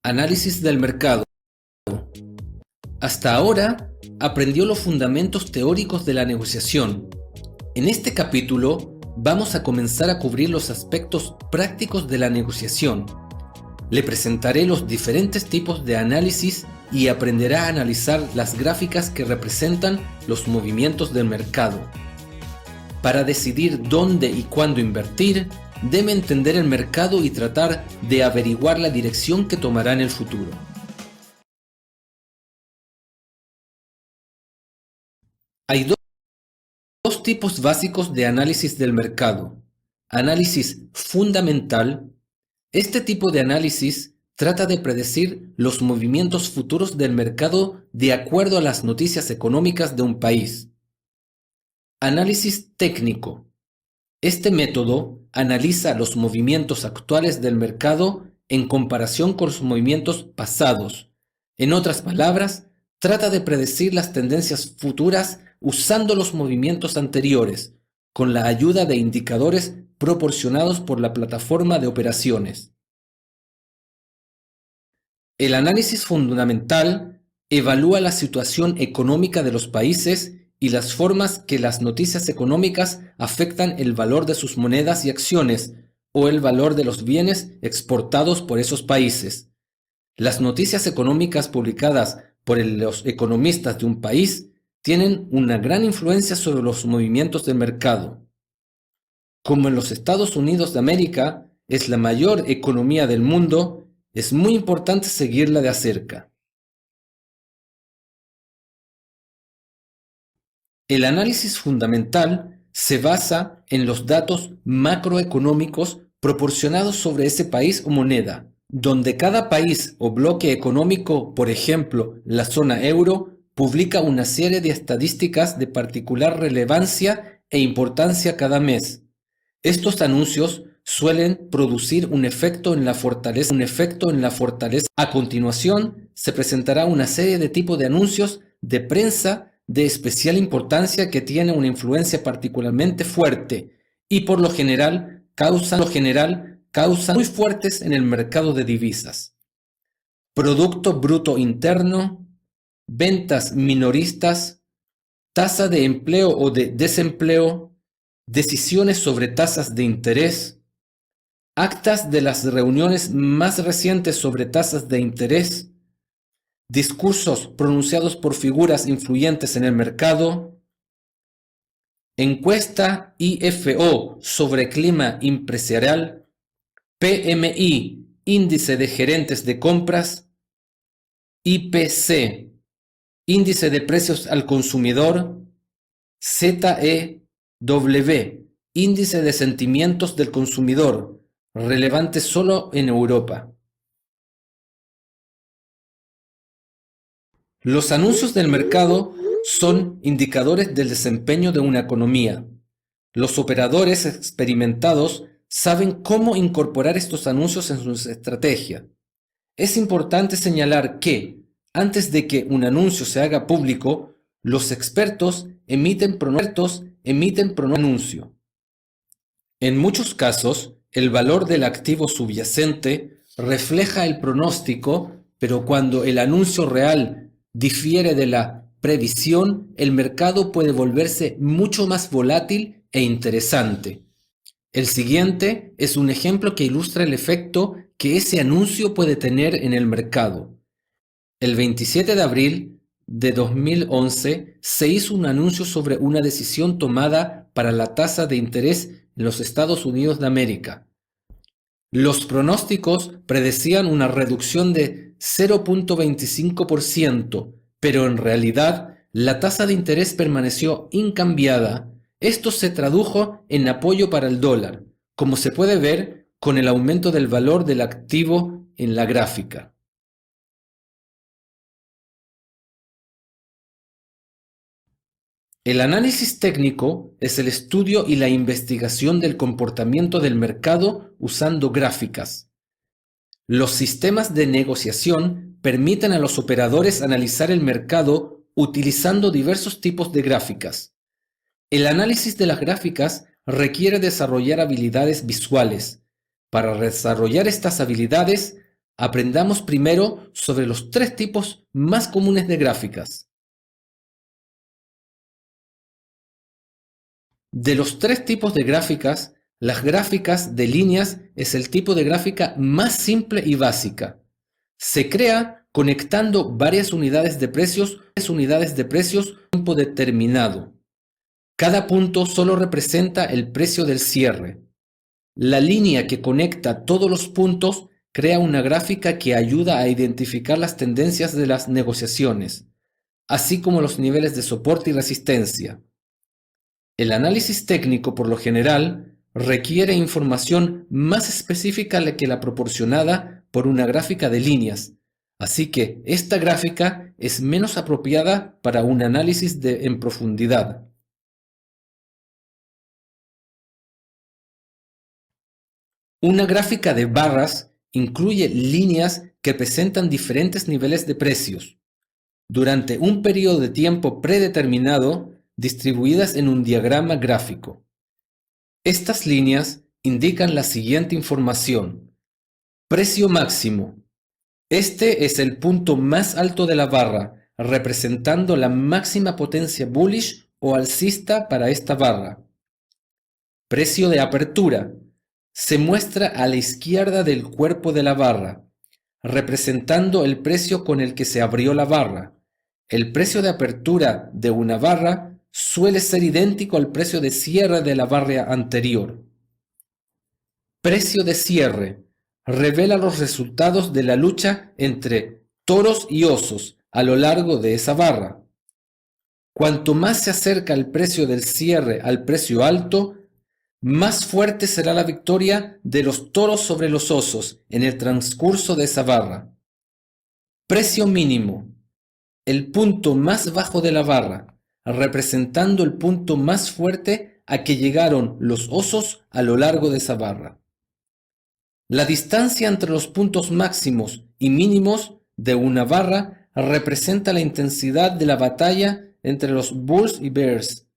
Análisis del mercado. Hasta ahora aprendió los fundamentos teóricos de la negociación. En este capítulo vamos a comenzar a cubrir los aspectos prácticos de la negociación. Le presentaré los diferentes tipos de análisis y aprenderá a analizar las gráficas que representan los movimientos del mercado. Para decidir dónde y cuándo invertir, debe entender el mercado y tratar de averiguar la dirección que tomará en el futuro. Hay dos tipos básicos de análisis del mercado. Análisis fundamental. Este tipo de análisis trata de predecir los movimientos futuros del mercado de acuerdo a las noticias económicas de un país. Análisis técnico. Este método analiza los movimientos actuales del mercado en comparación con los movimientos pasados. En otras palabras, trata de predecir las tendencias futuras usando los movimientos anteriores, con la ayuda de indicadores proporcionados por la plataforma de operaciones. El análisis fundamental evalúa la situación económica de los países y las formas que las noticias económicas afectan el valor de sus monedas y acciones o el valor de los bienes exportados por esos países. Las noticias económicas publicadas por los economistas de un país tienen una gran influencia sobre los movimientos del mercado. Como en los Estados Unidos de América es la mayor economía del mundo, es muy importante seguirla de cerca. El análisis fundamental se basa en los datos macroeconómicos proporcionados sobre ese país o moneda, donde cada país o bloque económico, por ejemplo, la zona euro, publica una serie de estadísticas de particular relevancia e importancia cada mes. Estos anuncios suelen producir un efecto en la fortaleza. A continuación, se presentará una serie de tipos de anuncios de prensa de especial importancia que tiene una influencia particularmente fuerte y por lo general causan muy fuertes en el mercado de divisas. Producto Bruto Interno, ventas minoristas, tasa de empleo o de desempleo, decisiones sobre tasas de interés, actas de las reuniones más recientes sobre tasas de interés, discursos pronunciados por figuras influyentes en el mercado, encuesta IFO sobre clima empresarial, PMI, índice de gerentes de compras, IPC, índice de precios al consumidor, ZEW, índice de sentimientos del consumidor, relevante solo en Europa. Los anuncios del mercado son indicadores del desempeño de una economía. Los operadores experimentados saben cómo incorporar estos anuncios en su estrategia. Es importante señalar que, antes de que un anuncio se haga público, los expertos emiten anuncio. En muchos casos, el valor del activo subyacente refleja el pronóstico, pero cuando el anuncio real difiere de la previsión, el mercado puede volverse mucho más volátil e interesante. El siguiente es un ejemplo que ilustra el efecto que ese anuncio puede tener en el mercado. El 27 de abril de 2011 se hizo un anuncio sobre una decisión tomada para la tasa de interés en los Estados Unidos de América. Los pronósticos predecían una reducción de 0.25%, pero en realidad la tasa de interés permaneció incambiada. Esto se tradujo en apoyo para el dólar, como se puede ver con el aumento del valor del activo en la gráfica. El análisis técnico es el estudio y la investigación del comportamiento del mercado usando gráficas. Los sistemas de negociación permiten a los operadores analizar el mercado utilizando diversos tipos de gráficas. El análisis de las gráficas requiere desarrollar habilidades visuales. Para desarrollar estas habilidades, Aprendamos primero sobre los tres tipos más comunes de gráficas. De los tres tipos de gráficas, las gráficas de líneas es el tipo de gráfica más simple y básica. Se crea conectando varias unidades de precios a tiempo determinado. Cada punto solo representa el precio del cierre. La línea que conecta todos los puntos crea una gráfica que ayuda a identificar las tendencias de las negociaciones, así como los niveles de soporte y resistencia. El análisis técnico, por lo general, requiere información más específica que la proporcionada por una gráfica de líneas, así que esta gráfica es menos apropiada para un análisis en profundidad. Una gráfica de barras incluye líneas que presentan diferentes niveles de precios durante un periodo de tiempo predeterminado, distribuidas en un diagrama gráfico. Estas líneas indican la siguiente información. Precio máximo. Este es el punto más alto de la barra, representando la máxima potencia bullish o alcista para esta barra. Precio de apertura. Se muestra a la izquierda del cuerpo de la barra, representando el precio con el que se abrió la barra. El precio de apertura de una barra suele ser idéntico al precio de cierre de la barra anterior. Precio de cierre. Revela los resultados de la lucha entre toros y osos a lo largo de esa barra. Cuanto más se acerca el precio del cierre al precio alto, más fuerte será la victoria de los toros sobre los osos en el transcurso de esa barra. Precio mínimo. El punto más bajo de la barra, representando el punto más fuerte a que llegaron los osos a lo largo de esa barra. La distancia entre los puntos máximos y mínimos de una barra representa la intensidad de la batalla entre los bulls y bears.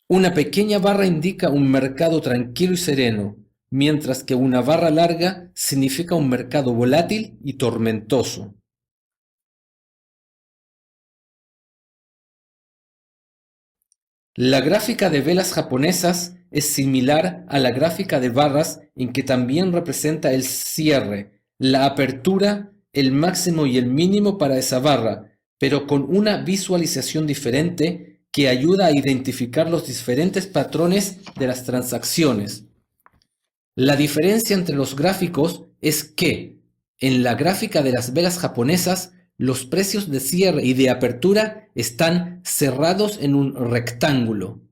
Una pequeña barra indica un mercado tranquilo y sereno, mientras que una barra larga significa un mercado volátil y tormentoso. La gráfica de velas japonesas es similar a la gráfica de barras en que también representa el cierre, la apertura, el máximo y el mínimo para esa barra, pero con una visualización diferente que ayuda a identificar los diferentes patrones de las transacciones. La diferencia entre los gráficos es que, en la gráfica de las velas japonesas, los precios de cierre y de apertura están cerrados en un rectángulo.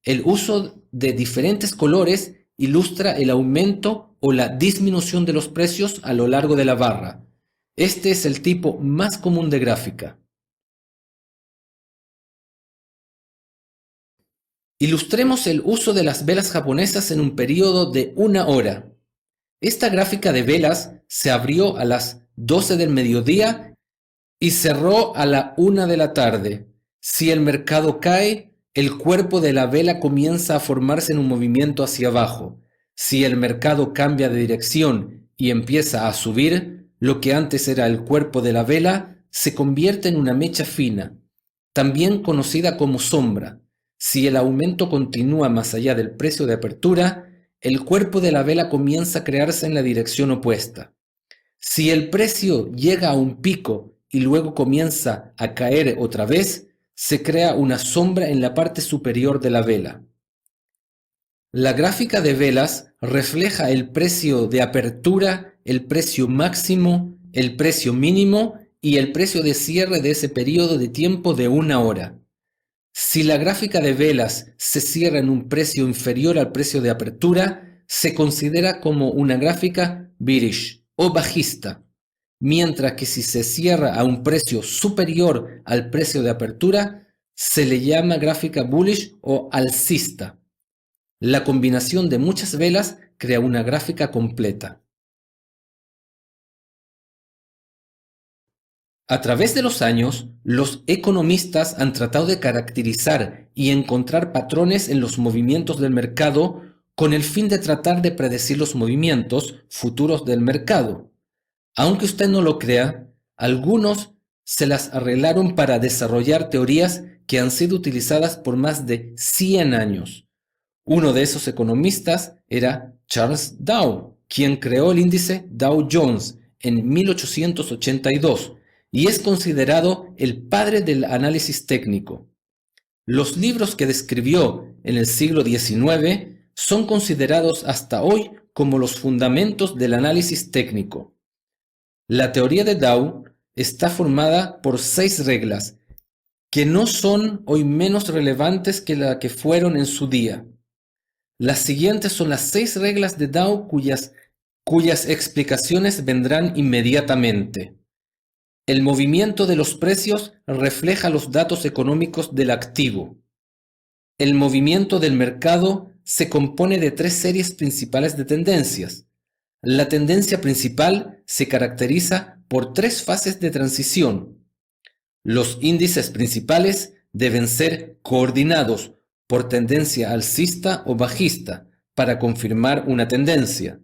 El uso de diferentes colores ilustra el aumento o la disminución de los precios a lo largo de la barra. Este es el tipo más común de gráfica. Ilustremos el uso de las velas japonesas en un periodo de 1 hora. Esta gráfica de velas se abrió a las 12 del mediodía y cerró a la 1 de la tarde. Si el mercado cae, el cuerpo de la vela comienza a formarse en un movimiento hacia abajo. Si el mercado cambia de dirección y empieza a subir, lo que antes era el cuerpo de la vela se convierte en una mecha fina, también conocida como sombra. Si el aumento continúa más allá del precio de apertura, el cuerpo de la vela comienza a crearse en la dirección opuesta. Si el precio llega a un pico y luego comienza a caer otra vez, se crea una sombra en la parte superior de la vela. La gráfica de velas refleja el precio de apertura, el precio máximo, el precio mínimo y el precio de cierre de ese periodo de tiempo de 1 hora. Si la gráfica de velas se cierra en un precio inferior al precio de apertura, se considera como una gráfica bearish o bajista, mientras que si se cierra a un precio superior al precio de apertura, se le llama gráfica bullish o alcista. La combinación de muchas velas crea una gráfica completa. A través de los años, los economistas han tratado de caracterizar y encontrar patrones en los movimientos del mercado con el fin de tratar de predecir los movimientos futuros del mercado. Aunque usted no lo crea, algunos se las arreglaron para desarrollar teorías que han sido utilizadas por más de 100 años. Uno de esos economistas era Charles Dow, quien creó el índice Dow Jones en 1882 y es considerado el padre del análisis técnico. Los libros que describió en el siglo XIX son considerados hasta hoy como los fundamentos del análisis técnico. La teoría de Dow está formada por 6 reglas que no son hoy menos relevantes que las que fueron en su día. Las siguientes son las 6 reglas de Dow cuyas explicaciones vendrán inmediatamente. El movimiento de los precios refleja los datos económicos del activo. El movimiento del mercado se compone de 3 series principales de tendencias. La tendencia principal se caracteriza por 3 fases de transición. Los índices principales deben ser coordinados por tendencia alcista o bajista para confirmar una tendencia.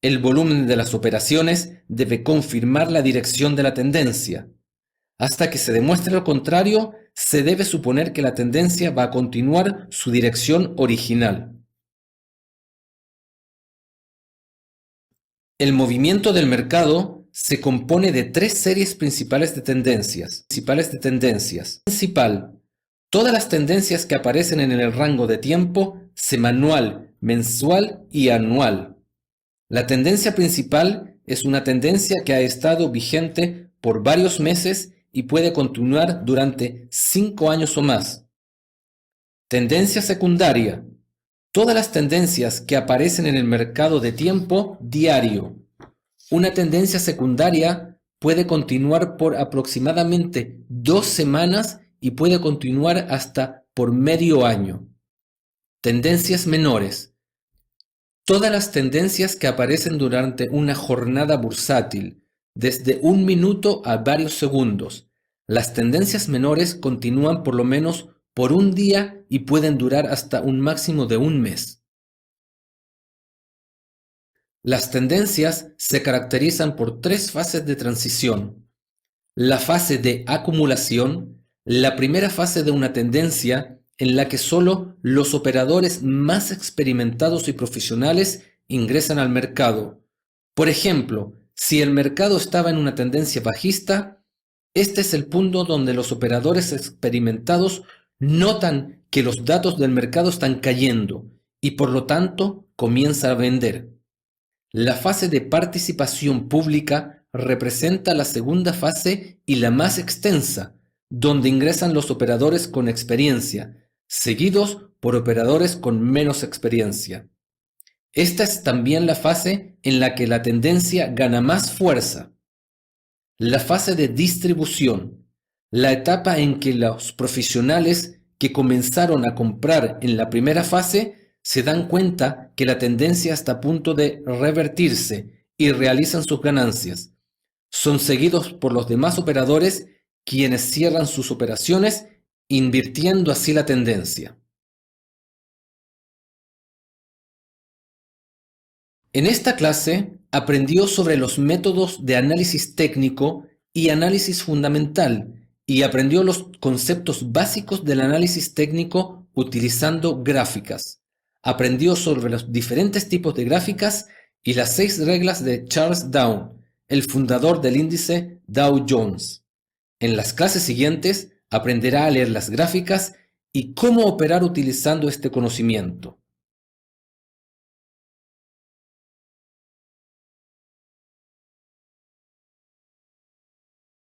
El volumen de las operaciones debe confirmar la dirección de la tendencia. Hasta que se demuestre lo contrario, se debe suponer que la tendencia va a continuar su dirección original. El movimiento del mercado se compone de 3 series principales de tendencias. Principal. Todas las tendencias que aparecen en el rango de tiempo semanal, mensual y anual. La tendencia principal es una tendencia que ha estado vigente por varios meses y puede continuar durante 5 años o más. Tendencia secundaria. Todas las tendencias que aparecen en el mercado de tiempo diario. Una tendencia secundaria puede continuar por aproximadamente 2 semanas y puede continuar hasta por medio año. Tendencias menores. Todas las tendencias que aparecen durante una jornada bursátil, desde 1 minuto a varios segundos. Las tendencias menores continúan por lo menos por un día y pueden durar hasta un máximo de 1 mes. Las tendencias se caracterizan por 3 fases de transición. La fase de acumulación, la primera fase de una tendencia en la que solo los operadores más experimentados y profesionales ingresan al mercado. Por ejemplo, si el mercado estaba en una tendencia bajista, este es el punto donde los operadores experimentados notan que los datos del mercado están cayendo y por lo tanto comienzan a vender. La fase de participación pública representa la segunda fase y la más extensa, donde ingresan los operadores con experiencia, seguidos por operadores con menos experiencia. Esta es también la fase en la que la tendencia gana más fuerza. La fase de distribución, la etapa en que los profesionales que comenzaron a comprar en la primera fase se dan cuenta que la tendencia está a punto de revertirse y realizan sus ganancias. Son seguidos por los demás operadores quienes cierran sus operaciones, invirtiendo así la tendencia. En esta clase aprendió sobre los métodos de análisis técnico y análisis fundamental y aprendió los conceptos básicos del análisis técnico utilizando gráficas. Aprendió sobre los diferentes tipos de gráficas y las 6 reglas de Charles Dow, el fundador del índice Dow Jones. En las clases siguientes aprenderá a leer las gráficas y cómo operar utilizando este conocimiento.